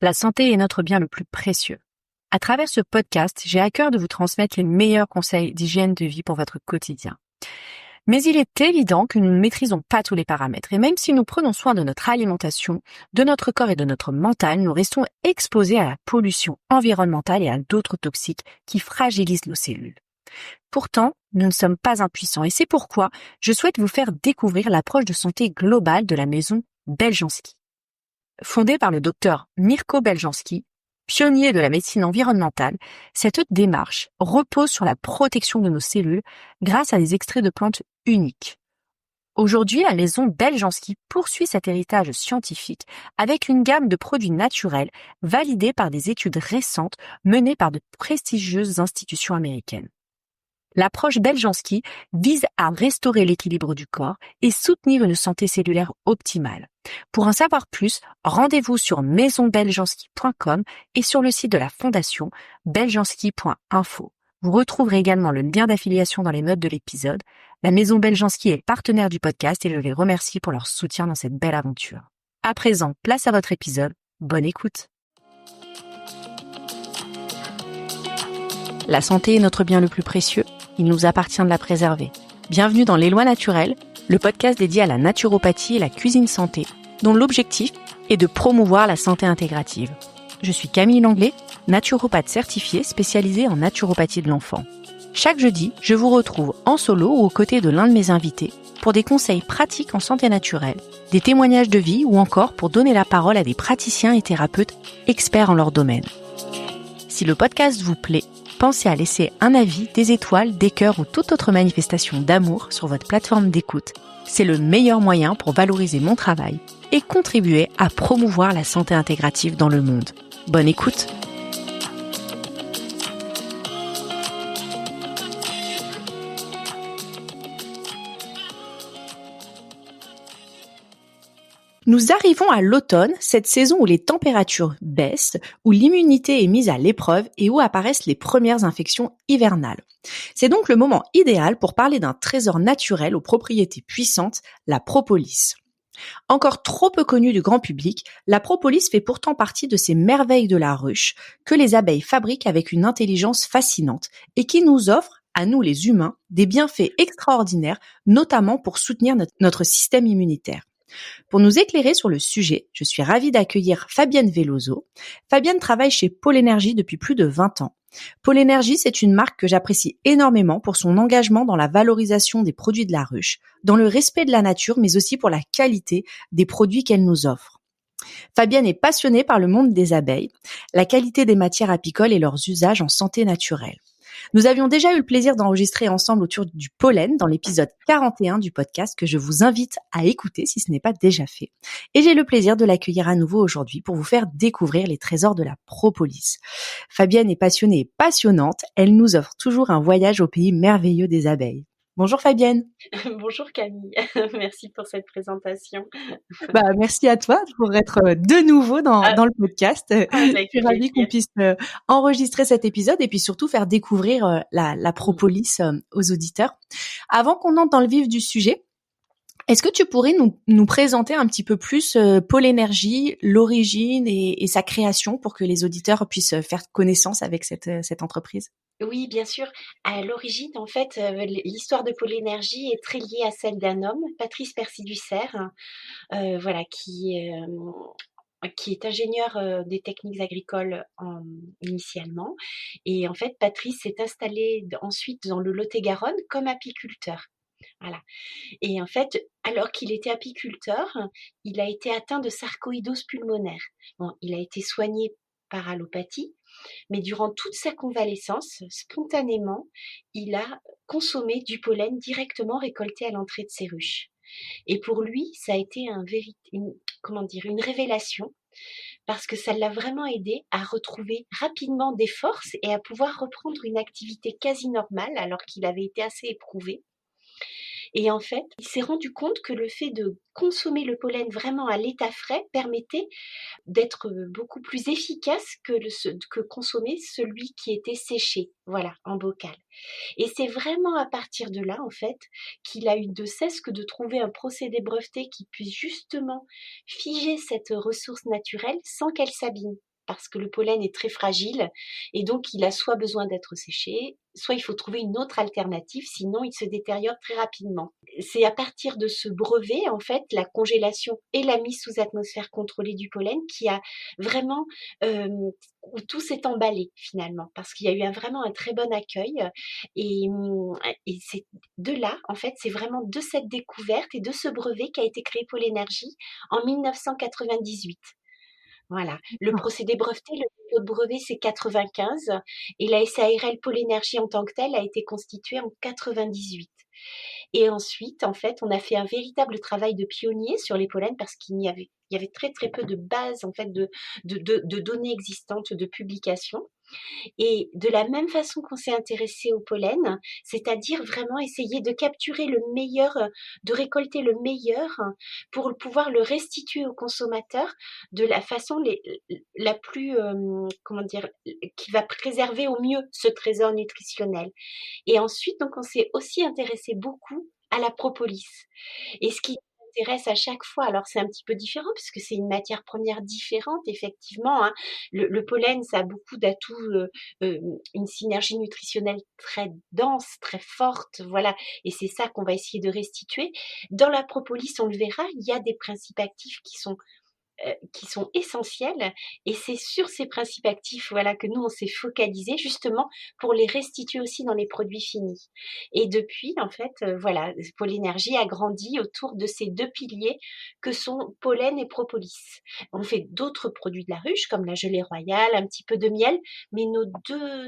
La santé est notre bien le plus précieux. À travers ce podcast, j'ai à cœur de vous transmettre les meilleurs conseils d'hygiène de vie pour votre quotidien. Mais il est évident que nous ne maîtrisons pas tous les paramètres et même si nous prenons soin de notre alimentation, de notre corps et de notre mental, nous restons exposés à la pollution environnementale et à d'autres toxiques qui fragilisent nos cellules. Pourtant, nous ne sommes pas impuissants et c'est pourquoi je souhaite vous faire découvrir l'approche de santé globale de la maison Beljanski. Fondée par le docteur Mirko Beljanski, pionnier de la médecine environnementale, cette démarche repose sur la protection de nos cellules grâce à des extraits de plantes uniques. Aujourd'hui, la maison Beljanski poursuit cet héritage scientifique avec une gamme de produits naturels validés par des études récentes menées par de prestigieuses institutions américaines. L'approche Beljanski vise à restaurer l'équilibre du corps et soutenir une santé cellulaire optimale. Pour en savoir plus, rendez-vous sur maisonbeljanski.com et sur le site de la fondation beljanski.info. Vous retrouverez également le lien d'affiliation dans les notes de l'épisode. La maison Beljanski est partenaire du podcast et je les remercie pour leur soutien dans cette belle aventure. À présent, place à votre épisode. Bonne écoute. La santé est notre bien le plus précieux. Il nous appartient de la préserver. Bienvenue dans Les Lois Naturelles, le podcast dédié à la naturopathie et la cuisine santé, dont l'objectif est de promouvoir la santé intégrative. Je suis Camille Langlais, naturopathe certifiée spécialisée en naturopathie de l'enfant. Chaque jeudi, je vous retrouve en solo ou aux côtés de l'un de mes invités pour des conseils pratiques en santé naturelle, des témoignages de vie ou encore pour donner la parole à des praticiens et thérapeutes experts en leur domaine. Si le podcast vous plaît, pensez à laisser un avis, des étoiles, des cœurs ou toute autre manifestation d'amour sur votre plateforme d'écoute. C'est le meilleur moyen pour valoriser mon travail et contribuer à promouvoir la santé intégrative dans le monde. Bonne écoute! Nous arrivons à l'automne, cette saison où les températures baissent, où l'immunité est mise à l'épreuve et où apparaissent les premières infections hivernales. C'est donc le moment idéal pour parler d'un trésor naturel aux propriétés puissantes, la propolis. Encore trop peu connue du grand public, la propolis fait pourtant partie de ces merveilles de la ruche que les abeilles fabriquent avec une intelligence fascinante et qui nous offre, à nous les humains, des bienfaits extraordinaires, notamment pour soutenir notre système immunitaire. Pour nous éclairer sur le sujet, je suis ravie d'accueillir Fabienne Veloso. Fabienne travaille chez Pôle Énergie depuis plus de 20 ans. Pôle Énergie, c'est une marque que j'apprécie énormément pour son engagement dans la valorisation des produits de la ruche, dans le respect de la nature, mais aussi pour la qualité des produits qu'elle nous offre. Fabienne est passionnée par le monde des abeilles, la qualité des matières apicoles et leurs usages en santé naturelle. Nous avions déjà eu le plaisir d'enregistrer ensemble autour du pollen dans l'épisode 41 du podcast que je vous invite à écouter si ce n'est pas déjà fait. Et j'ai le plaisir de l'accueillir à nouveau aujourd'hui pour vous faire découvrir les trésors de la propolis. Fabienne est passionnée et passionnante. Elle nous offre toujours un voyage au pays merveilleux des abeilles. Bonjour Fabienne. Bonjour Camille, merci pour cette présentation. Merci à toi pour être de nouveau dans le podcast. Je suis ravie qu'on puisse enregistrer cet épisode et puis surtout faire découvrir la propolis aux auditeurs. Avant qu'on entre dans le vif du sujet, est-ce que tu pourrais nous présenter un petit peu plus Pôle Énergie, l'origine et sa création pour que les auditeurs puissent faire connaissance avec cette entreprise? Oui, bien sûr. À l'origine, en fait, l'histoire de Pôle Énergie est très liée à celle d'un homme, Patrice Percy-Ducerre, voilà, qui est ingénieur des techniques agricoles initialement. Et en fait, Patrice s'est installé ensuite dans le Lot-et-Garonne comme apiculteur. Voilà. Et en fait, alors qu'il était apiculteur, il a été atteint de sarcoïdose pulmonaire. Bon, il a été soigné par allopathie, mais durant toute sa convalescence, spontanément, il a consommé du pollen directement récolté à l'entrée de ses ruches. Et pour lui, ça a été une révélation, parce que ça l'a vraiment aidé à retrouver rapidement des forces et à pouvoir reprendre une activité quasi normale alors qu'il avait été assez éprouvé. Et en fait, il s'est rendu compte que le fait de consommer le pollen vraiment à l'état frais permettait d'être beaucoup plus efficace que consommer celui qui était séché, voilà, en bocal. Et c'est vraiment à partir de là, en fait, qu'il a eu de cesse que de trouver un procédé breveté qui puisse justement figer cette ressource naturelle sans qu'elle s'abîme. parce que le pollen est très fragile et donc il a soit besoin d'être séché, soit il faut trouver une autre alternative, sinon il se détériore très rapidement. C'est à partir de ce brevet, en fait, la congélation et la mise sous atmosphère contrôlée du pollen qui a vraiment, où tout s'est emballé finalement, parce qu'il y a eu vraiment un très bon accueil et, et c'est de là, en fait, c'est vraiment de cette découverte et de ce brevet qu'a été créé Pôle Énergie en 1998. Voilà. Le procédé breveté, le dépôt de brevet, c'est 95 et la SARL Pôle Énergie en tant que telle a été constituée en 98. Et ensuite, en fait, on a fait un véritable travail de pionnier sur les pollens parce il y avait très très peu de bases en fait de données existantes de publications. Et de la même façon qu'on s'est intéressé au pollen, c'est-à-dire vraiment essayer de capturer le meilleur, de récolter le meilleur pour pouvoir le restituer au consommateur de la façon la plus, comment dire, qui va préserver au mieux ce trésor nutritionnel. Et ensuite, donc, on s'est aussi intéressé beaucoup à la propolis. Et ce qui nous intéresse à chaque fois, alors c'est un petit peu différent puisque c'est une matière première différente, effectivement, hein. Le pollen, ça a beaucoup d'atouts, une synergie nutritionnelle très dense, très forte, voilà. Et c'est ça qu'on va essayer de restituer. Dans la propolis, on le verra, il y a des principes actifs qui sont essentiels et c'est sur ces principes actifs voilà que nous on s'est focalisé justement pour les restituer aussi dans les produits finis. Et depuis en fait voilà, Pôle Énergie a grandi autour de ces deux piliers que sont pollen et propolis. On fait d'autres produits de la ruche comme la gelée royale, un petit peu de miel, mais nos deux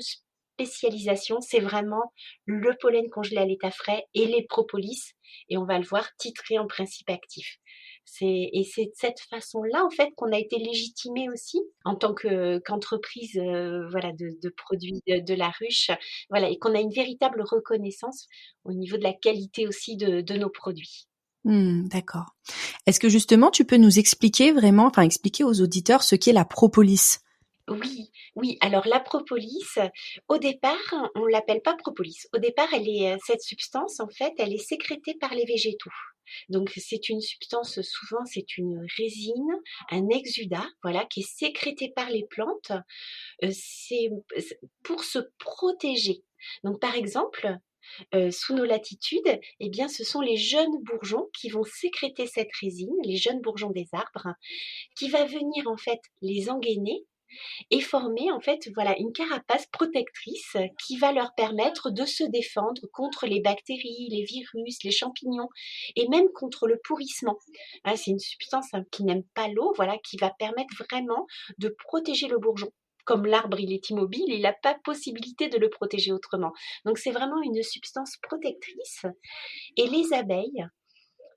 spécialisations, c'est vraiment le pollen congelé à l'état frais et les propolis, et on va le voir titré en principe actif. Et c'est de cette façon-là, en fait, qu'on a été légitimé aussi en tant qu'entreprise, voilà, de produits de la ruche, voilà, et qu'on a une véritable reconnaissance au niveau de la qualité aussi de nos produits. D'accord. Est-ce que justement tu peux nous expliquer vraiment, enfin expliquer aux auditeurs ce qu'est la propolis? Oui, oui. Alors la propolis, au départ, on l'appelle pas propolis. Au départ, cette substance, en fait, elle est sécrétée par les végétaux. Donc c'est une substance, souvent c'est une résine, un exudat, voilà, qui est sécrété par les plantes. C'est pour se protéger. Donc par exemple, sous nos latitudes, eh bien, ce sont les jeunes bourgeons qui vont sécréter cette résine, les jeunes bourgeons des arbres, qui va venir en fait les engainer et former en fait voilà une carapace protectrice qui va leur permettre de se défendre contre les bactéries, les virus, les champignons et même contre le pourrissement. Ah, c'est une substance qui n'aime pas l'eau, voilà, qui va permettre vraiment de protéger le bourgeon. Comme l'arbre il est immobile, il n'a pas possibilité de le protéger autrement. Donc c'est vraiment une substance protectrice. Et les abeilles,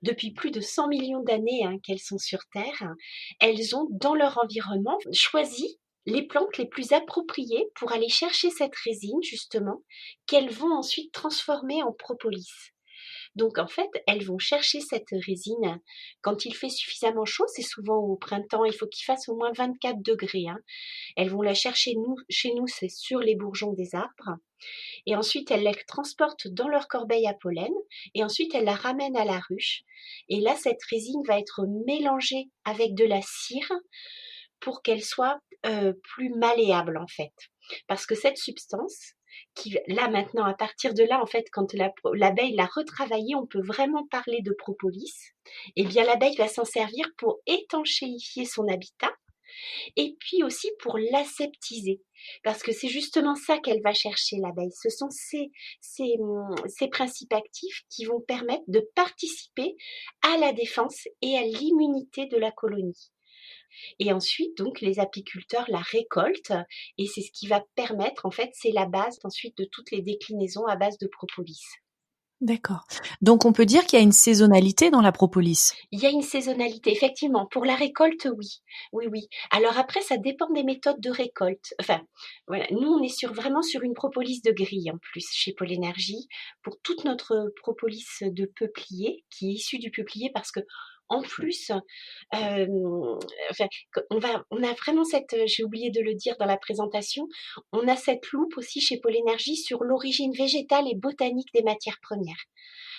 depuis plus de 100 millions d'années qu'elles sont sur Terre, elles ont dans leur environnement choisi les plantes les plus appropriées pour aller chercher cette résine justement qu'elles vont ensuite transformer en propolis. Donc en fait, elles vont chercher cette résine quand il fait suffisamment chaud, c'est souvent au printemps, il faut qu'il fasse au moins 24 degrés. Elles vont la chercher chez nous, c'est sur les bourgeons des arbres. Et ensuite, elles la transportent dans leur corbeille à pollen et ensuite elles la ramènent à la ruche. Et là, cette résine va être mélangée avec de la cire pour qu'elle soit plus malléable en fait. Parce que cette substance, qui là maintenant, à partir de là, en fait, quand l'abeille l'a retravaillée, on peut vraiment parler de propolis. Eh bien, l'abeille va s'en servir pour étanchéifier son habitat et puis aussi pour l'aseptiser. Parce que c'est justement ça qu'elle va chercher, l'abeille. Ce sont ces principes actifs qui vont permettre de participer à la défense et à l'immunité de la colonie. Et ensuite, donc, les apiculteurs la récoltent et c'est ce qui va permettre, en fait, c'est la base ensuite de toutes les déclinaisons à base de propolis. D'accord. Donc on peut dire qu'il y a une saisonnalité dans la propolis. Il y a une saisonnalité, effectivement. Pour la récolte, oui. Oui, oui. Alors après, ça dépend des méthodes de récolte. Enfin, voilà. Nous, on est vraiment sur une propolis de grille en plus chez Pôle Énergie pour toute notre propolis de peuplier qui est issue du peuplier parce que en plus, enfin, on a vraiment j'ai oublié de le dire dans la présentation, on a cette loupe aussi chez Pôle Énergie sur l'origine végétale et botanique des matières premières.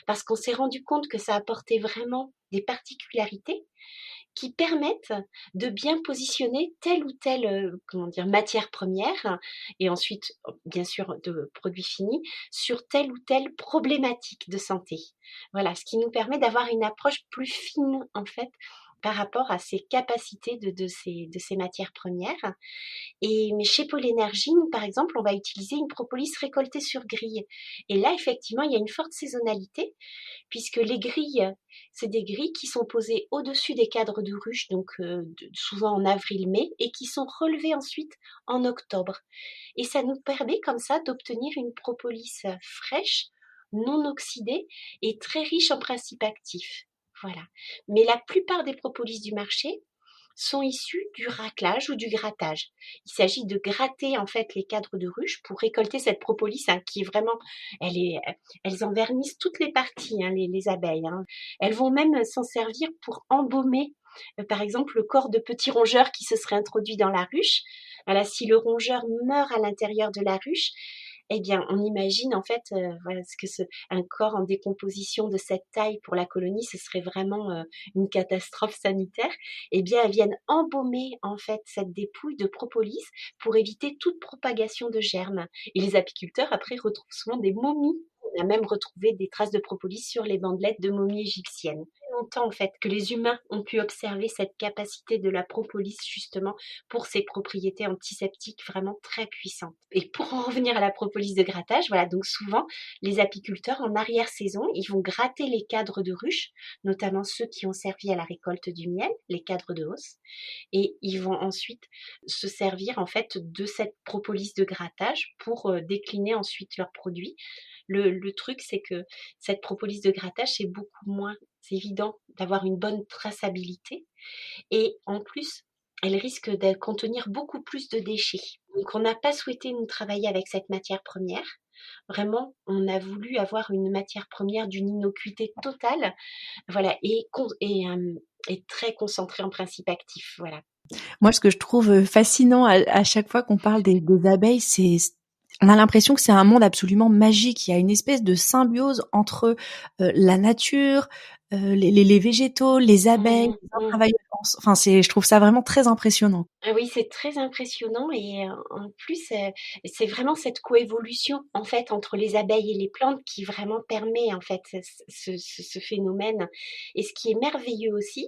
Parce qu'on s'est rendu compte que ça apportait vraiment des particularités qui permettent de bien positionner telle ou telle, matière première et ensuite, bien sûr, de produits finis, sur telle ou telle problématique de santé. Voilà, ce qui nous permet d'avoir une approche plus fine, en fait, par rapport à ces capacités de ces matières premières. Mais chez Pôle Énergie, nous, par exemple, on va utiliser une propolis récoltée sur grille. Et là, effectivement, il y a une forte saisonnalité, puisque les grilles, c'est des grilles qui sont posées au-dessus des cadres de ruche, donc souvent en avril-mai, et qui sont relevées ensuite en octobre. Et ça nous permet comme ça d'obtenir une propolis fraîche, non oxydée et très riche en principes actifs. Voilà. Mais la plupart des propolis du marché sont issus du raclage ou du grattage. Il s'agit de gratter en fait les cadres de ruche pour récolter cette propolis qui est vraiment, elles en vernissent toutes les parties, les abeilles. Elles vont même s'en servir pour embaumer, par exemple, le corps de petits rongeurs qui se seraient introduits dans la ruche. Voilà, si le rongeur meurt à l'intérieur de la ruche, eh bien, on imagine en fait, voilà, un corps en décomposition de cette taille pour la colonie, ce serait vraiment une catastrophe sanitaire. Eh bien, elles viennent embaumer en fait cette dépouille de propolis pour éviter toute propagation de germes. Et les apiculteurs après retrouvent souvent des momies. On a même retrouvé des traces de propolis sur les bandelettes de momies égyptiennes. Longtemps en fait que les humains ont pu observer cette capacité de la propolis justement pour ses propriétés antiseptiques vraiment très puissantes. Et pour en revenir à la propolis de grattage, voilà, donc souvent les apiculteurs en arrière-saison, ils vont gratter les cadres de ruche, notamment ceux qui ont servi à la récolte du miel, les cadres de hausse, et ils vont ensuite se servir en fait de cette propolis de grattage pour décliner ensuite leurs produits. Le truc, c'est que cette propolis de grattage, c'est beaucoup moins évident d'avoir une bonne traçabilité et en plus, elle risque de contenir beaucoup plus de déchets. Donc on n'a pas souhaité nous travailler avec cette matière première. Vraiment, on a voulu avoir une matière première d'une innocuité totale, voilà, et très concentrée en principes actifs, voilà. Moi, ce que je trouve fascinant à chaque fois qu'on parle des abeilles, on a l'impression que c'est un monde absolument magique. Il y a une espèce de symbiose entre la nature, les végétaux, les abeilles, Mmh, les mmh. travaillent enfin, je trouve ça vraiment très impressionnant. Ah oui, c'est très impressionnant et en plus, c'est vraiment cette coévolution, en fait, entre les abeilles et les plantes qui vraiment permet, en fait, ce phénomène et ce qui est merveilleux aussi,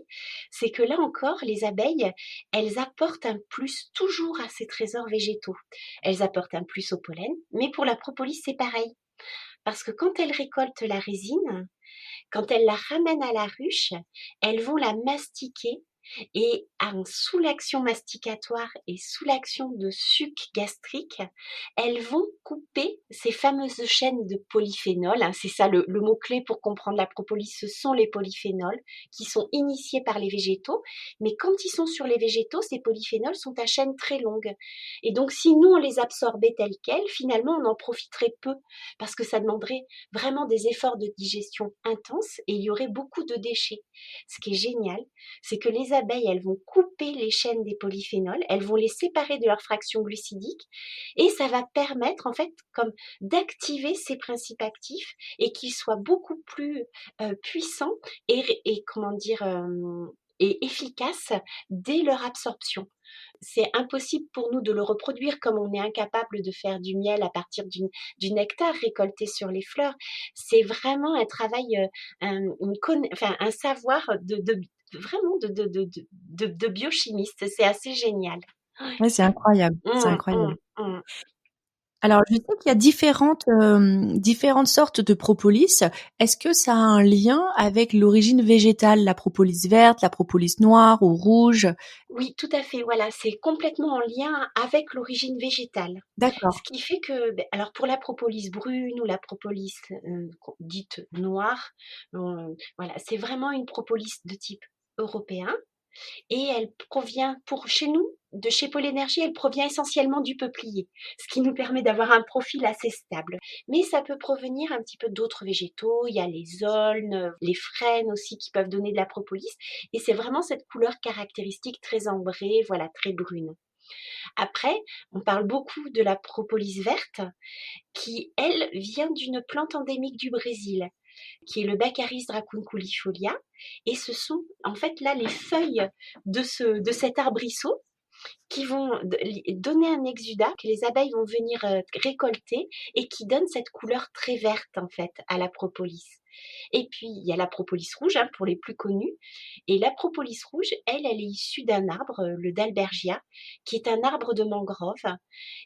c'est que là encore, les abeilles, elles apportent un plus toujours à ces trésors végétaux. Elles apportent un plus au pollen, mais pour la propolis, c'est pareil. Parce que quand elles récoltent la résine, quand elles la ramènent à la ruche, elles vont la mastiquer et sous l'action masticatoire et sous l'action de suc gastrique, elles vont couper ces fameuses chaînes de polyphénol. C'est ça le mot-clé pour comprendre la propolis, ce sont les polyphénols qui sont initiés par les végétaux. Mais quand ils sont sur les végétaux, ces polyphénols sont à chaîne très longue. Et donc si nous, on les absorbait tels quels, finalement, on en profiterait peu parce que ça demanderait vraiment des efforts de digestion intenses et il y aurait beaucoup de déchets. Ce qui est génial, c'est que les abeilles, elles vont couper les chaînes des polyphénols, elles vont les séparer de leur fraction glucidique et ça va permettre en fait comme d'activer ces principes actifs et qu'ils soient beaucoup plus puissants et comment dire et efficaces dès leur absorption. C'est impossible pour nous de le reproduire comme on est incapable de faire du miel à partir du nectar récolté sur les fleurs. C'est vraiment un travail, un savoir vraiment de biochimiste. C'est assez génial. Ouais. Ouais, c'est incroyable, c'est Mmh, mmh, incroyable. mmh. Alors, je sais qu'il y a différentes sortes de propolis. Est-ce que ça a un lien avec l'origine végétale, la propolis verte, la propolis noire ou rouge? Oui, tout à fait, voilà, c'est complètement en lien avec l'origine végétale. Ce D'accord. qui fait que, alors pour la propolis brune ou la propolis dite noire, voilà, c'est vraiment une propolis de type européen et elle provient, pour chez nous, de chez Pôle Énergie, elle provient essentiellement du peuplier, ce qui nous permet d'avoir un profil assez stable. Mais ça peut provenir un petit peu d'autres végétaux, il y a les aulnes, les frênes aussi qui peuvent donner de la propolis, et c'est vraiment cette couleur caractéristique très ambrée, voilà, très brune. Après, on parle beaucoup de la propolis verte, qui, elle, vient d'une plante endémique du Brésil. qui est le Baccharis dracunculifolia. Et ce sont en fait là les feuilles de cet arbrisseau qui vont donner un exudat que les abeilles vont venir récolter et qui donne cette couleur très verte en fait à la propolis. Et puis il y a la propolis rouge pour les plus connus. Et la propolis rouge, elle est issue d'un arbre, le Dalbergia, qui est un arbre de mangrove.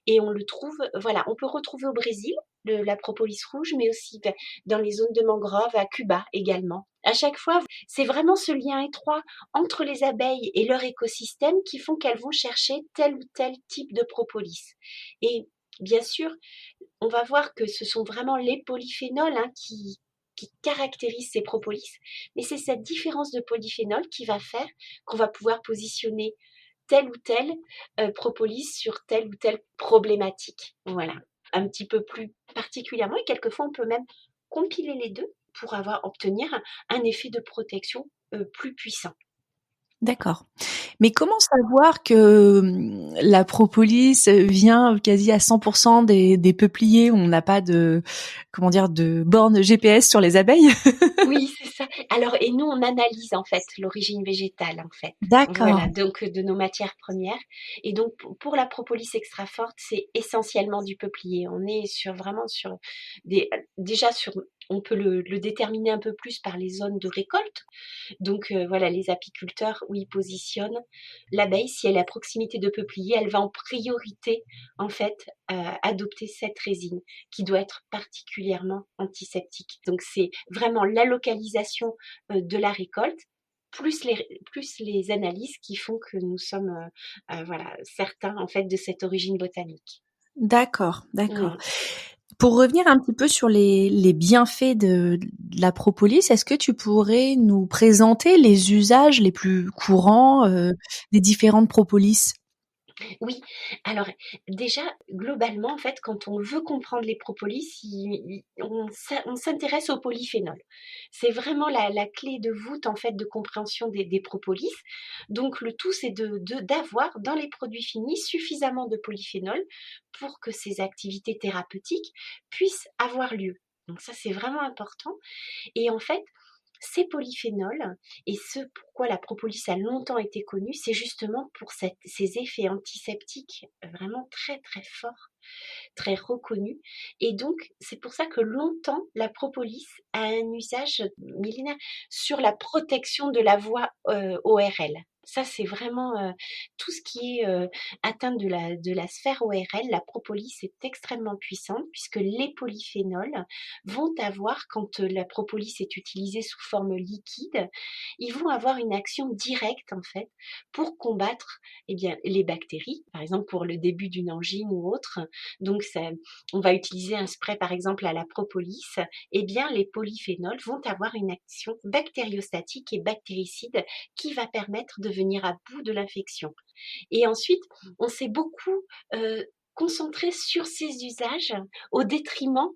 Et on le trouve, voilà, on peut retrouver au Brésil la propolis rouge, mais aussi dans les zones de mangrove, à Cuba également. À chaque fois, c'est vraiment ce lien étroit entre les abeilles et leur écosystème qui font qu'elles vont chercher tel ou tel type de propolis. Et bien sûr, on va voir que ce sont vraiment les polyphénols qui caractérisent ces propolis, mais c'est cette différence de polyphénol qui va faire qu'on va pouvoir positionner tel ou tel propolis sur telle ou telle problématique. Voilà, un petit peu plus particulièrement, et quelquefois on peut même compiler les deux pour obtenir un effet de protection plus puissant. D'accord. Mais comment savoir que la propolis vient quasi à 100% des peupliers où on n'a pas de, comment dire, de borne GPS sur les abeilles? Oui, c'est ça. Alors, et nous, on analyse en fait l'origine végétale, en fait. D'accord. Voilà, donc de nos matières premières. Et donc, pour la propolis extra forte, c'est essentiellement du peuplier. On est vraiment sur déjà sur, on peut le déterminer un peu plus par les zones de récolte. Donc voilà, les apiculteurs où ils positionnent l'abeille, si elle est à proximité de peuplier, elle va en priorité en fait adopter cette résine qui doit être particulièrement antiseptique. Donc c'est vraiment la localisation de la récolte plus les analyses qui font que nous sommes voilà, certains en fait de cette origine botanique. D'accord, d'accord. Mmh. Pour revenir un petit peu sur les bienfaits de la propolis, est-ce que tu pourrais nous présenter les usages les plus courants des différentes propolis? Oui, alors déjà, globalement, en fait, quand on veut comprendre les propolis, on s'intéresse aux polyphénols. C'est vraiment la clé de voûte, en fait, de compréhension des propolis. Donc, le tout, c'est d'avoir dans les produits finis suffisamment de polyphénols pour que ces activités thérapeutiques puissent avoir lieu. Donc ça, c'est vraiment important. Et en fait, ces polyphénols, et ce pourquoi la propolis a longtemps été connue, c'est justement pour ces effets antiseptiques vraiment très très forts, très reconnus. Et donc, c'est pour ça que longtemps, la propolis a un usage millénaire sur la protection de la voie ORL. Ça, c'est vraiment tout ce qui est atteinte de la sphère ORL. La propolis est extrêmement puissante puisque les polyphénols vont avoir, quand la propolis est utilisée sous forme liquide, ils vont avoir une action directe en fait pour combattre eh bien, les bactéries, par exemple pour le début d'une angine ou autre. Donc, on va utiliser un spray par exemple à la propolis. Eh bien, les polyphénols vont avoir une action bactériostatique et bactéricide qui va permettre de venir à bout de l'infection. Et ensuite, on s'est beaucoup concentré sur ces usages au détriment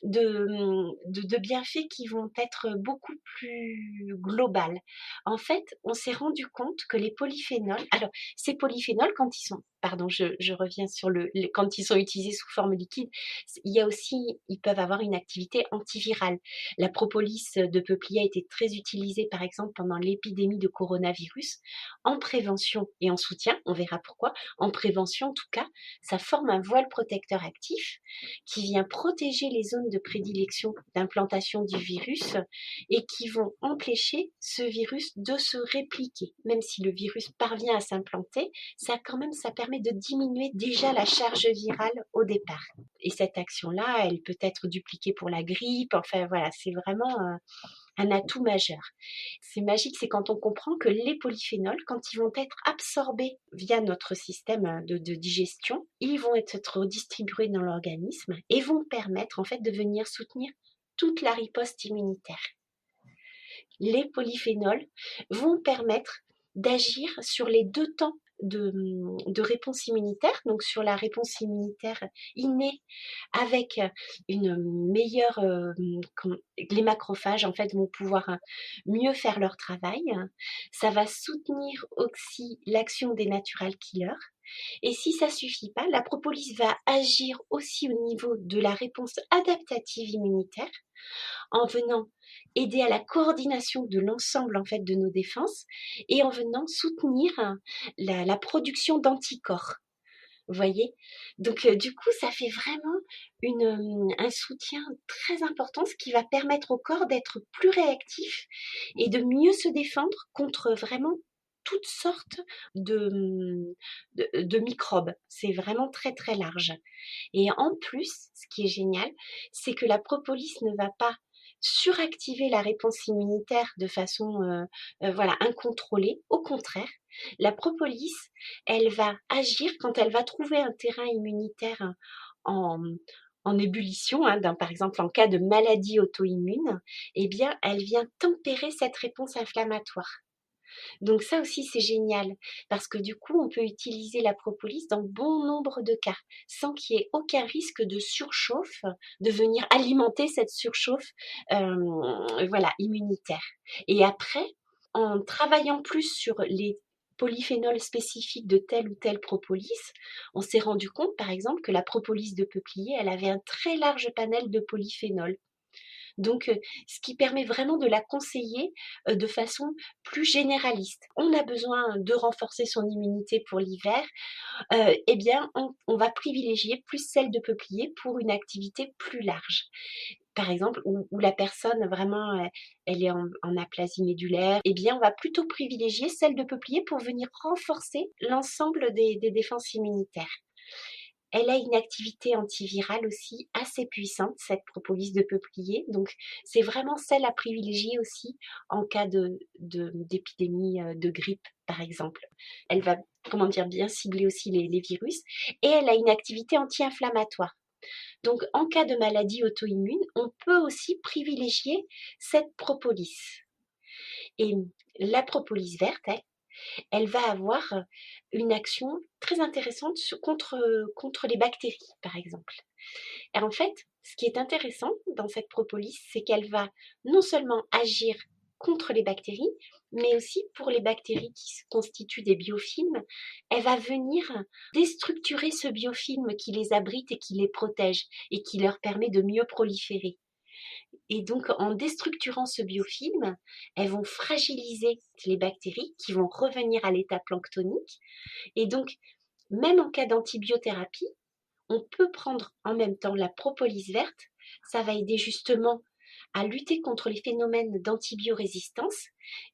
de bienfaits qui vont être beaucoup plus globales. En fait, on s'est rendu compte que les polyphénols, alors ces polyphénols, quand ils sont, pardon, je reviens sur quand ils sont utilisés sous forme liquide, il y a aussi, ils peuvent avoir une activité antivirale. La propolis de peuplier a été très utilisée, par exemple, pendant l'épidémie de coronavirus, en prévention et en soutien, on verra pourquoi. En prévention, en tout cas, ça forme un voile protecteur actif qui vient protéger les zones de prédilection d'implantation du virus et qui vont empêcher ce virus de se répliquer. Même si le virus parvient à s'implanter, ça permet de diminuer déjà la charge virale au départ. Et cette action-là, elle peut être dupliquée pour la grippe. Enfin voilà, c'est vraiment un atout majeur. C'est magique, c'est quand on comprend que les polyphénols, quand ils vont être absorbés via notre système de digestion, ils vont être redistribués dans l'organisme et vont permettre en fait de venir soutenir toute la riposte immunitaire. Les polyphénols vont permettre d'agir sur les deux temps de réponse immunitaire, donc sur la réponse immunitaire innée avec une meilleure... les macrophages en fait vont pouvoir mieux faire leur travail. Ça va soutenir aussi l'action des natural killers Et si ça suffit pas, la propolis va agir aussi au niveau de la réponse adaptative immunitaire en venant aider à la coordination de l'ensemble en fait de nos défenses et en venant soutenir la production d'anticorps. Vous voyez? Donc du coup, ça fait vraiment un soutien très important, ce qui va permettre au corps d'être plus réactif et de mieux se défendre contre vraiment toutes sortes de microbes. C'est vraiment très, très large. Et en plus, ce qui est génial, c'est que la propolis ne va pas suractiver la réponse immunitaire de façon voilà, incontrôlée. Au contraire, la propolis, elle va agir quand elle va trouver un terrain immunitaire en, en ébullition, hein, par exemple en cas de maladie auto-immune, eh bien, elle vient tempérer cette réponse inflammatoire. Donc ça aussi, c'est génial parce que du coup, on peut utiliser la propolis dans bon nombre de cas sans qu'il y ait aucun risque de surchauffe, de venir alimenter cette surchauffe voilà, immunitaire. Et après, en travaillant plus sur les polyphénols spécifiques de telle ou telle propolis, on s'est rendu compte, par exemple, que la propolis de peuplier, elle avait un très large panel de polyphénols. Donc, ce qui permet vraiment de la conseiller de façon plus généraliste. On a besoin de renforcer son immunité pour l'hiver, eh bien, on va privilégier plus celle de peuplier pour une activité plus large. Par exemple, où la personne vraiment, elle est en aplasie médulaire, eh bien, on va plutôt privilégier celle de peuplier pour venir renforcer l'ensemble des défenses immunitaires. Elle a une activité antivirale aussi assez puissante, cette propolis de peuplier. Donc, c'est vraiment celle à privilégier aussi en cas d'épidémie de grippe, par exemple. Elle va, comment dire, bien cibler aussi les virus. Et elle a une activité anti-inflammatoire. Donc, en cas de maladie auto-immune, on peut aussi privilégier cette propolis. Et la propolis verte, elle va avoir une action très intéressante contre les bactéries, par exemple. Et en fait, ce qui est intéressant dans cette propolis, c'est qu'elle va non seulement agir contre les bactéries, mais aussi pour les bactéries qui constituent des biofilms, elle va venir déstructurer ce biofilm qui les abrite et qui les protège et qui leur permet de mieux proliférer. Et donc, en déstructurant ce biofilm, elles vont fragiliser les bactéries qui vont revenir à l'état planctonique. Et donc, même en cas d'antibiothérapie, on peut prendre en même temps la propolis verte. Ça va aider justement à lutter contre les phénomènes d'antibiorésistance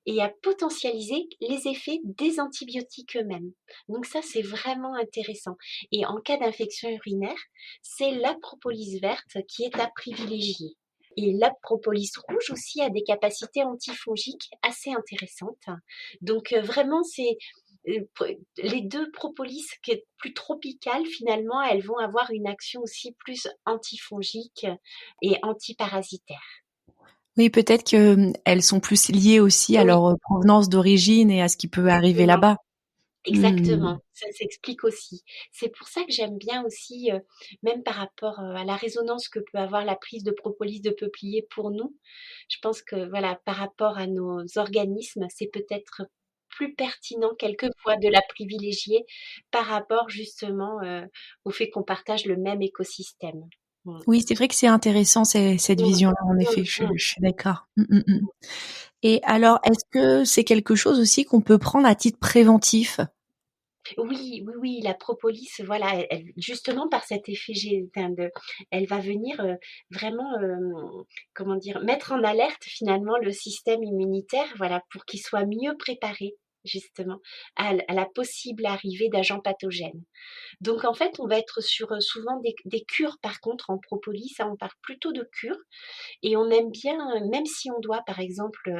et à potentialiser les effets des antibiotiques eux-mêmes. Donc ça, c'est vraiment intéressant. Et en cas d'infection urinaire, c'est la propolis verte qui est à privilégier. Et la propolis rouge aussi a des capacités antifongiques assez intéressantes. Donc vraiment, c'est les deux propolis qui est plus tropicales, finalement, elles vont avoir une action aussi plus antifongique et antiparasitaire. Oui, peut-être que elles sont plus liées aussi à Oui, leur provenance d'origine et à ce qui peut arriver exactement. là-bas. Mmh. Exactement, ça s'explique aussi. C'est pour ça que j'aime bien aussi, même par rapport, à la résonance que peut avoir la prise de propolis de peuplier pour nous. Je pense que voilà, par rapport à nos organismes, c'est peut-être plus pertinent quelquefois de la privilégier par rapport justement, au fait qu'on partage le même écosystème. Mmh. Oui, c'est vrai que c'est intéressant cette Mmh. vision-là, en Mmh effet, mh. je suis d'accord. Et alors, est-ce que c'est quelque chose aussi qu'on peut prendre à titre préventif? Oui, oui, oui, la propolis, voilà, justement par cet effet elle va venir vraiment, comment dire, mettre en alerte finalement le système immunitaire, voilà, pour qu'il soit mieux préparé justement à la possible arrivée d'agents pathogènes. Donc en fait, on va être sur souvent des cures par contre en propolis, ça on parle plutôt de cures, et on aime bien, même si on doit par exemple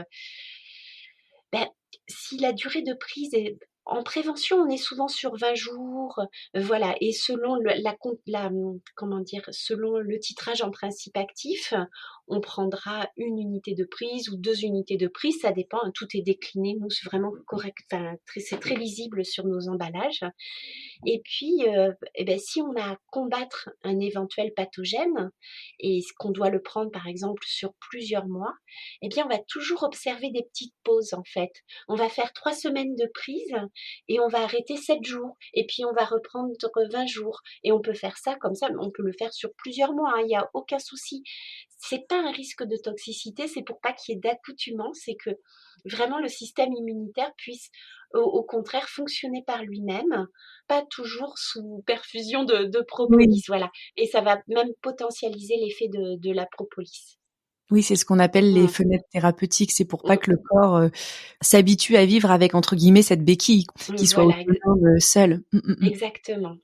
ben, si la durée de prise est en prévention, on est souvent sur 20 jours, voilà, et selon comment dire? Selon le titrage en principe actif, on prendra 1 unité de prise ou 2 unités de prise, ça dépend, hein, tout est décliné. Nous, c'est vraiment correct, enfin, c'est très lisible sur nos emballages. Et puis, et beh, si on a à combattre un éventuel pathogène et qu'on doit le prendre, par exemple, sur plusieurs mois, eh bien, on va toujours observer des petites pauses, en fait. On va faire 3 semaines de prise et on va arrêter 7 jours et puis on va reprendre 20 jours et on peut faire ça comme ça, on peut le faire sur plusieurs mois, hein, il y a aucun souci. C'est pas un risque de toxicité, c'est pour pas qu'il y ait d'accoutumance, c'est que vraiment le système immunitaire puisse au contraire fonctionner par lui-même, pas toujours sous perfusion de Oui. propolis, voilà. Et ça va même potentialiser l'effet de la propolis. Oui, c'est ce qu'on appelle les Mmh. fenêtres thérapeutiques. C'est pour pas Mmh. que le corps s'habitue à vivre avec, entre guillemets, cette béquille, qu'il soit Voilà, autonome seul. exactement.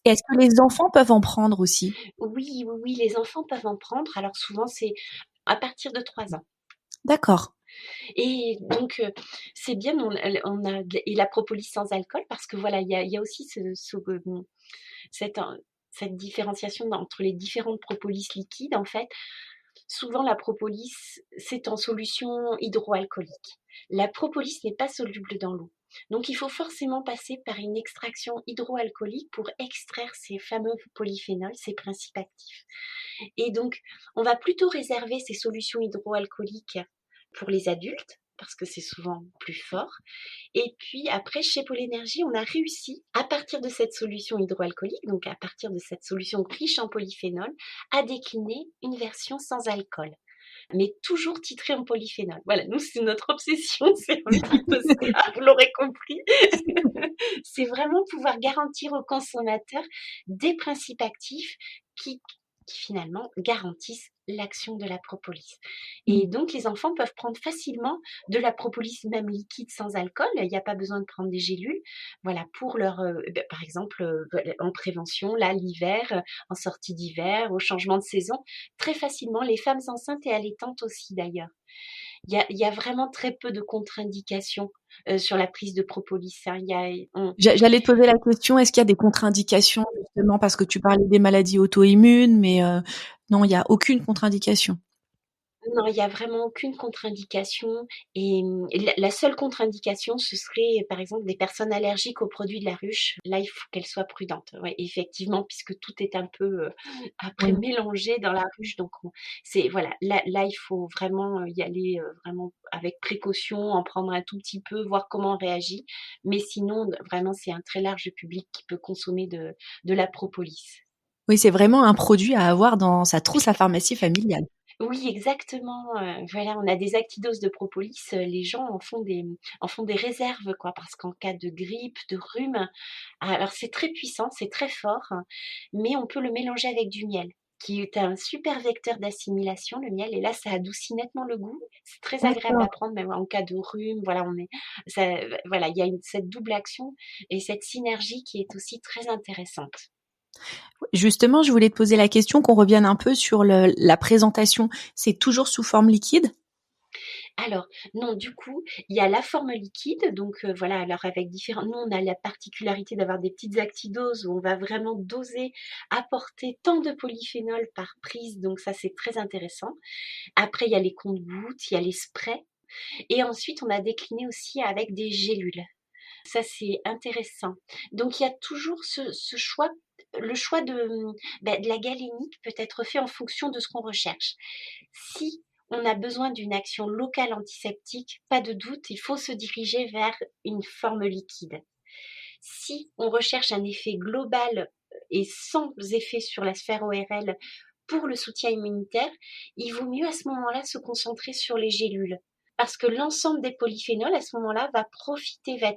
Et est-ce que les enfants peuvent en prendre aussi? Oui, oui, oui, les enfants peuvent en prendre. Alors souvent, c'est à partir de 3 ans. D'accord. Et donc, c'est bien, on a et la propolis sans alcool parce que voilà, il y a aussi cette, cette différenciation entre les différentes propolis liquides, en fait. Souvent, la propolis, c'est en solution hydroalcoolique. La propolis n'est pas soluble dans l'eau. Donc, il faut forcément passer par une extraction hydroalcoolique pour extraire ces fameux polyphénols, ces principes actifs. Et donc, on va plutôt réserver ces solutions hydroalcooliques pour les adultes, parce que c'est souvent plus fort. Et puis après, chez Pôle Énergie, on a réussi, à partir de cette solution hydroalcoolique, donc à partir de cette solution riche en polyphénol, à décliner une version sans alcool, mais toujours titrée en polyphénol. Voilà, nous, c'est notre obsession, c'est un petit peu ça, vous l'aurez compris. C'est vraiment pouvoir garantir aux consommateurs des principes actifs qui, qui finalement garantissent l'action de la propolis. Et donc, les enfants peuvent prendre facilement de la propolis même liquide sans alcool. Il n'y a pas besoin de prendre des gélules. Voilà, pour leur, par exemple, en prévention, là, l'hiver, en sortie d'hiver, au changement de saison, très facilement. Les femmes enceintes et allaitantes aussi, d'ailleurs. Il y a vraiment très peu de contre-indications sur la prise de propolis, hein. J'allais te poser la question, est-ce qu'il y a des contre-indications justement parce que tu parlais des maladies auto-immunes, mais non, il y a aucune contre-indication. Non, il y a vraiment aucune contre-indication et la seule contre-indication, ce serait, par exemple, des personnes allergiques aux produits de la ruche. Là, il faut qu'elles soient prudentes. Ouais, effectivement, puisque tout est un peu, après Oui. mélangé dans la ruche, donc c'est voilà, là, il faut vraiment, y aller, vraiment avec précaution, en prendre un tout petit peu, voir comment on réagit. Mais sinon, vraiment, c'est un très large public qui peut consommer de la propolis. Oui, c'est vraiment un produit à avoir dans sa trousse à pharmacie familiale. Oui, exactement, voilà, on a des actidoses de propolis, les gens en font des réserves, quoi, parce qu'en cas de grippe, de rhume, alors c'est très puissant, c'est très fort, hein, mais on peut le mélanger avec du miel, qui est un super vecteur d'assimilation, le miel, et là, ça adoucit nettement le goût. C'est très agréable à D'accord. prendre, même en cas de rhume, voilà, voilà, il y a cette double action et cette synergie qui est aussi très intéressante. Justement, je voulais te poser la question, qu'on revienne un peu sur la présentation. C'est toujours sous forme liquide? Alors, non, du coup, il y a la forme liquide, donc voilà, alors avec différents nous, on a la particularité d'avoir des petites actidoses où on va vraiment doser, apporter tant de polyphénol par prise, donc ça, c'est très intéressant. Après, il y a les comptes-gouttes, il y a les sprays et ensuite, on a décliné aussi avec des gélules. Ça, c'est intéressant. Donc il y a toujours ce choix, le choix de la galénique peut être fait en fonction de ce qu'on recherche. Si on a besoin d'une action locale antiseptique, pas de doute, il faut se diriger vers une forme liquide. Si on recherche un effet global et sans effet sur la sphère ORL pour le soutien immunitaire, il vaut mieux à ce moment-là se concentrer sur les gélules. Parce que l'ensemble des polyphénols, à ce moment-là, va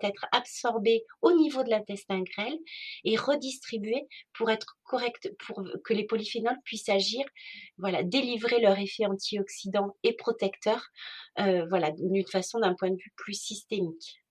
être absorbé au niveau de l'intestin grêle et redistribué pour être correct, pour que les polyphénols puissent agir, voilà, délivrer leur effet antioxydant et protecteur, voilà, d'une façon d'un point de vue plus systémique.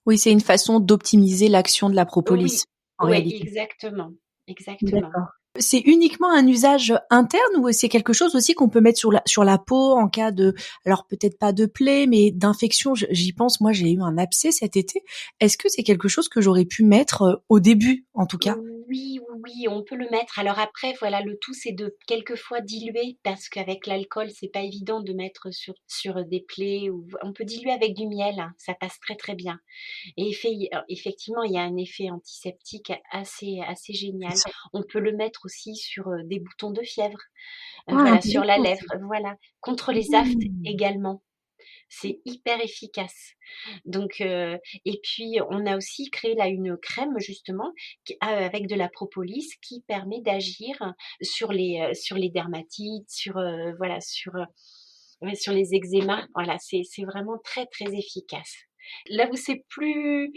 Oui, c'est une façon d'optimiser l'action de la propolis, Oui, en ouais, réalité. exactement, exactement. D'accord. C'est uniquement un usage interne ou c'est quelque chose aussi qu'on peut mettre sur la peau en cas de, alors peut-être pas de plaie, mais d'infection? J'y pense, moi j'ai eu un abcès cet été. Est-ce que c'est quelque chose que j'aurais pu mettre au début, en tout cas? Oui, oui, oui, on peut le mettre. Alors après, voilà, le tout, c'est de quelquefois diluer parce qu'avec l'alcool, c'est pas évident de mettre sur des plaies ou on peut diluer avec du miel, hein, ça passe très très bien. Et effectivement, il y a un effet antiseptique assez génial. On peut le mettre aussi sur des boutons de fièvre, Ah, voilà, sur la intéressant ça. lèvre, voilà, contre les aftes Mmh. également. C'est hyper efficace. Donc et puis on a aussi créé là une crème justement avec de la propolis qui permet d'agir sur les dermatites, voilà, ouais, sur les eczémas. Voilà, c'est vraiment très, très efficace. Là où c'est plus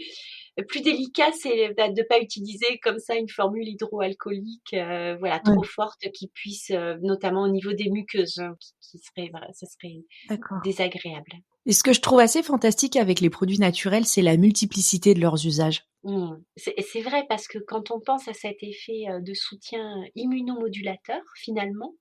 délicat, c'est de pas utiliser comme ça une formule hydroalcoolique, voilà, Ouais, trop forte qui puisse, notamment au niveau des muqueuses, hein, qui serait voilà, ça serait d'accord. désagréable. Et ce que je trouve assez fantastique avec les produits naturels, c'est la multiplicité de leurs usages. Mmh. C'est vrai parce que quand on pense à cet effet, de soutien immunomodulateur finalement,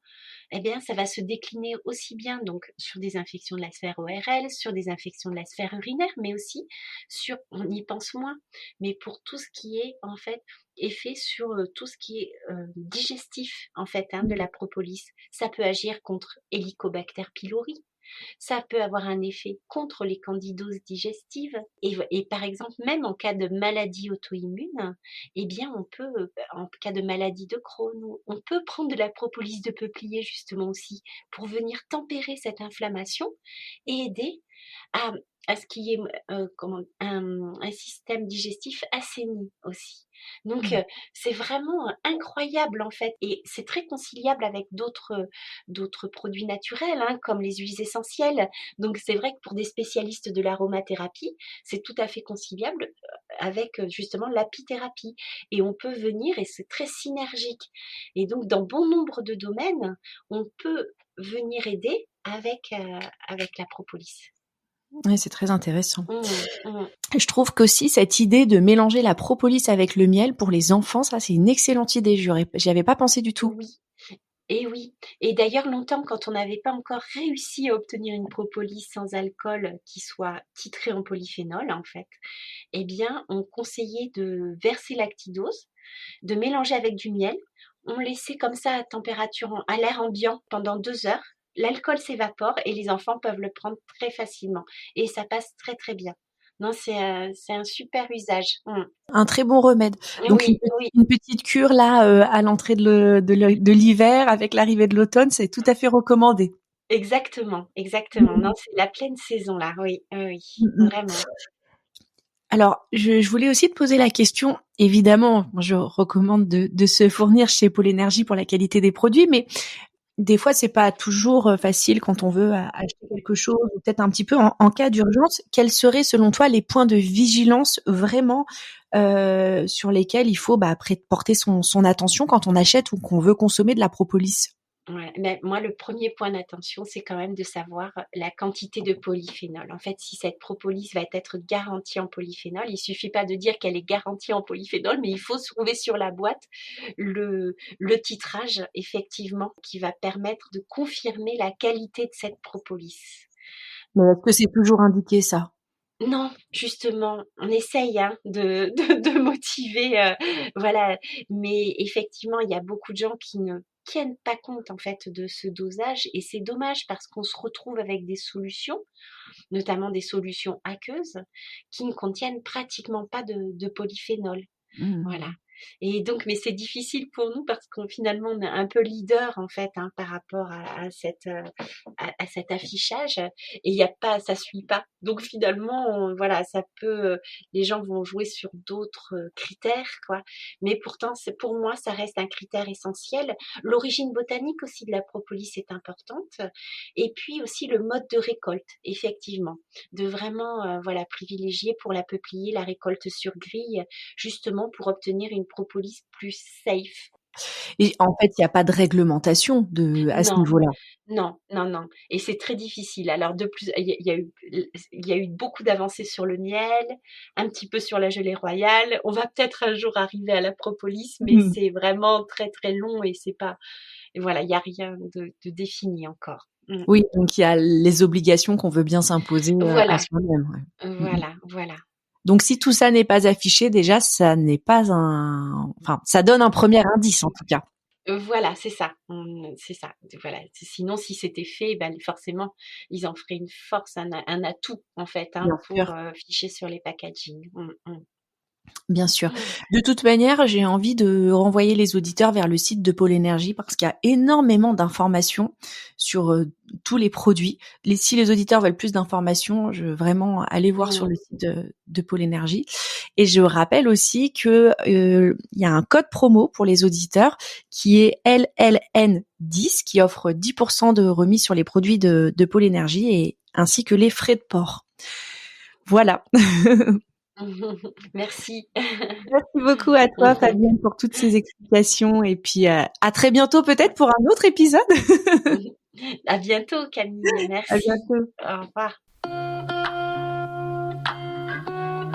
eh bien ça va se décliner aussi bien donc sur des infections de la sphère ORL, sur des infections de la sphère urinaire, mais aussi sur on y pense moins, mais pour tout ce qui est en fait effet sur, tout ce qui est, digestif en fait, hein, de Mmh. la propolis. Ça peut agir contre Helicobacter pylori. Ça peut avoir un effet contre les candidoses digestives et par exemple, même en cas de maladie auto-immune, eh bien, on peut, en cas de maladie de Crohn, on peut prendre de la propolis de peuplier justement aussi pour venir tempérer cette inflammation et aider à ce qu'il y ait, comment un système digestif assaini aussi. Donc Mmh. c'est vraiment, incroyable en fait et c'est très conciliable avec d'autres produits naturels, hein, comme les huiles essentielles. Donc c'est vrai que pour des spécialistes de l'aromathérapie, c'est tout à fait conciliable, avec, justement l'apithérapie et on peut venir et c'est très synergique et donc dans bon nombre de domaines, on peut venir aider avec la propolis. Ouais, c'est très intéressant. Mmh, mmh. Et je trouve qu'aussi cette idée de mélanger la propolis avec le miel pour les enfants, ça c'est une excellente idée. J'y avais pas pensé du tout. Oui. Et oui. Et d'ailleurs, longtemps, quand on n'avait pas encore réussi à obtenir une propolis sans alcool qui soit titrée en polyphénol, en fait, eh bien, on conseillait de verser l'actidose, de mélanger avec du miel. On laissait comme ça à température, à l'air ambiant pendant 2 heures. L'alcool s'évapore et les enfants peuvent le prendre très facilement. Et ça passe très, très bien. Non, c'est un super usage. Mm. Un très bon remède. Donc Oui, oui. une petite cure là à l'entrée de l'hiver avec l'arrivée de l'automne, c'est tout à fait recommandé. Exactement, exactement. Non, Mmh c'est la pleine saison là, oui, oui, oui, mh. vraiment. Alors, je voulais aussi te poser la question, évidemment, moi je recommande de se fournir chez Pôle Énergie pour la qualité des produits, mais des fois c'est pas toujours facile quand on veut acheter quelque chose ou peut-être un petit peu en cas d'urgence. Quels seraient selon toi les points de vigilance vraiment sur lesquels il faut porter son attention quand on achète ou qu'on veut consommer de la propolis? Ouais, mais moi, le premier point d'attention, c'est quand même de savoir la quantité de polyphénol. En fait, si cette propolis va être garantie en polyphénol, il suffit pas de dire qu'elle est garantie en polyphénol, mais il faut se trouver sur la boîte le titrage, effectivement, qui va permettre de confirmer la qualité de cette propolis. Mais est-ce que c'est toujours indiqué ça? Non, justement, on essaye, hein, de motiver, voilà, mais effectivement, il y a beaucoup de gens qui ne tiennent pas compte, en fait, de ce dosage et c'est dommage parce qu'on se retrouve avec des solutions, notamment des solutions aqueuses, qui ne contiennent pratiquement pas de polyphénol. Voilà. Mmh. Et donc, mais c'est difficile pour nous parce qu'on finalement on est un peu leader en fait hein, par rapport à cet affichage et il y a pas, ça suit pas. Donc finalement, voilà, ça peut, les gens vont jouer sur d'autres critères quoi. Mais pourtant, c'est pour moi, ça reste un critère essentiel. L'origine botanique aussi de la propolis est importante et puis aussi le mode de récolte, effectivement, de vraiment voilà privilégier pour la peuplier la récolte sur grille justement pour obtenir une propolis plus safe. Et en fait, il y a pas de réglementation à ce Non, niveau-là? non, non, non et c'est très difficile. Alors de plus il y a eu beaucoup d'avancées sur le miel, un petit peu sur la gelée royale. On va peut-être un jour arriver à la propolis, mais Mmh. c'est vraiment très, très long et c'est pas et voilà, il y a rien de défini encore. Mmh. Oui, donc il y a les obligations qu'on veut bien s'imposer, à Voilà, soi-même, ouais. Mmh mh. voilà, voilà. Donc si tout ça n'est pas affiché, déjà, ça n'est pas enfin, ça donne un premier indice, en tout cas. Voilà, c'est ça, c'est ça. Voilà, sinon si c'était fait, ben, forcément, ils en feraient une force, un atout en fait, hein, Bien pour, sûr. ficher sur les packaging. Mmh mh. Bien sûr. De toute manière, j'ai envie de renvoyer les auditeurs vers le site de Pôle Énergie parce qu'il y a énormément d'informations sur tous les produits. Si les auditeurs veulent plus d'informations, je veux vraiment aller voir sur le site de Pôle Énergie. Et je rappelle aussi que il y a un code promo pour les auditeurs qui est LLN10 qui offre 10% de remise sur les produits de Pôle Énergie et ainsi que les frais de port. Voilà. Merci. Merci beaucoup à toi, Fabienne, pour toutes ces explications. Et puis, à très bientôt peut-être pour un autre épisode. À bientôt, Camille. Merci. À bientôt. Au revoir.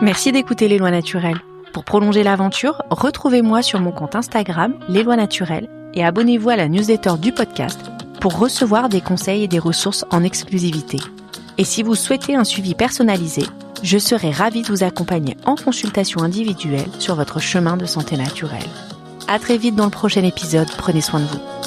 Merci d'écouter Les Lois Naturelles. Pour prolonger l'aventure, retrouvez-moi sur mon compte Instagram, Les Lois Naturelles, et abonnez-vous à la newsletter du podcast pour recevoir des conseils et des ressources en exclusivité. Et si vous souhaitez un suivi personnalisé, je serai ravie de vous accompagner en consultation individuelle sur votre chemin de santé naturelle. À très vite dans le prochain épisode. Prenez soin de vous.